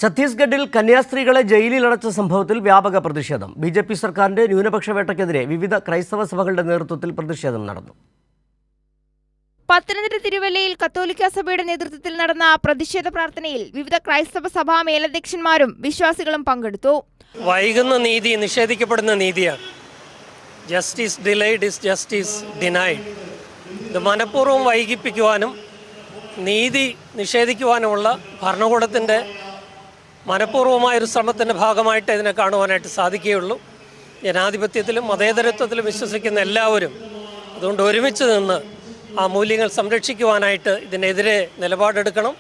ഛത്തീസ്ഗഡിൽ കന്യാസ്ത്രീകളെ ജയിലിലടച്ച സംഭവത്തിൽ വ്യാപക പ്രതിഷേധം. ബിജെപി സർക്കാരിന്റെ ന്യൂനപക്ഷ വേട്ടയ്ക്കെതിരെ വിവിധ ക്രൈസ്തവ സഭകളുടെ നേതൃത്വത്തിൽ പ്രതിഷേധം നടന്നു. പത്തനംതിട്ട തിരുവല്ലയിൽ കത്തോലിക്ക സഭയുടെ നേതൃത്വത്തിൽ നടന്ന പ്രതിഷേധ പ്രാർത്ഥനയിൽ വിവിധ ക്രൈസ്തവ സഭാ മേലധ്യക്ഷന്മാരും വിശ്വാസികളും പങ്കെടുത്തു. വൈകുന്ന നീതി നിഷേധിക്കപ്പെടുന്ന നീതിയാണ്. Justice delayed is justice denied. ഇത് മനഃപൂർവ്വം വൈകിപ്പിക്കുവാനും നീതി നിഷേധിക്കുവാനുമുള്ള ഭരണകൂടത്തിൻ്റെ മനഃപൂർവ്വമായൊരു ശ്രമത്തിൻ്റെ ഭാഗമായിട്ട് ഇതിനെ കാണുവാനായിട്ട് സാധിക്കുകയുള്ളൂ. ജനാധിപത്യത്തിലും മതേതരത്വത്തിലും വിശ്വസിക്കുന്ന എല്ലാവരും അതുകൊണ്ട് ഒരുമിച്ച് നിന്ന് ആ മൂല്യങ്ങൾ സംരക്ഷിക്കുവാനായിട്ട് ഇതിനെതിരെ നിലപാടെടുക്കണം.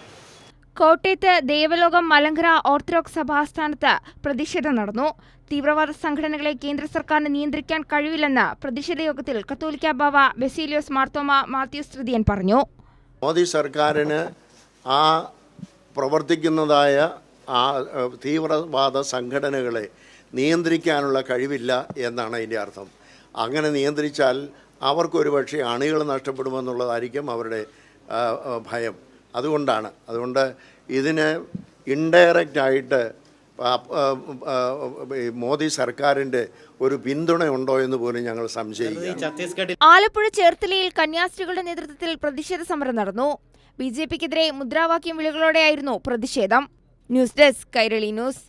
കോട്ടയത്ത് ദേവലോകം മലങ്കര ഓർത്തഡോക്സ് സഭാസ്ഥാനത്ത് പ്രതിഷേധം നടന്നു. തീവ്രവാദ സംഘടനകളെ കേന്ദ്ര സർക്കാരിന് നിയന്ത്രിക്കാൻ കഴിവില്ലെന്ന് പ്രതിഷേധ യോഗത്തിൽ കത്തോലിക്ക ബാവ ബെസീലിയോസ് മാർത്തോമ മാത്യൂസ് തൃതീയൻ പറഞ്ഞു. മോദി സർക്കാരിന് ആ പ്രവർത്തിക്കുന്നതായ ആ തീവ്രവാദ സംഘടനകളെ നിയന്ത്രിക്കാനുള്ള കഴിവില്ല എന്നാണ് അതിൻ്റെ അർത്ഥം. അങ്ങനെ നിയന്ത്രിച്ചാൽ അവർക്കൊരു പക്ഷേ അണികൾ നഷ്ടപ്പെടുമെന്നുള്ളതായിരിക്കും അവരുടെ ഭയം. അതുകൊണ്ട് ഇതിന് ഇൻഡയറക്റ്റായിട്ട് മോദി സർക്കാരിൻ്റെ ഒരു പിന്തുണയുണ്ടോ എന്ന് പോലും ഞങ്ങൾ സംശയിക്കുന്നു. ആലപ്പുഴ ചേർത്തലയിൽ കന്യാസ്ത്രീകളുടെ നേതൃത്വത്തിൽ പ്രതിഷേധ സമരം നടന്നു. ബിജെപിക്കെതിരെ മുദ്രാവാക്യം വിളികളോടെയായിരുന്നു പ്രതിഷേധം. News desk Kairali news.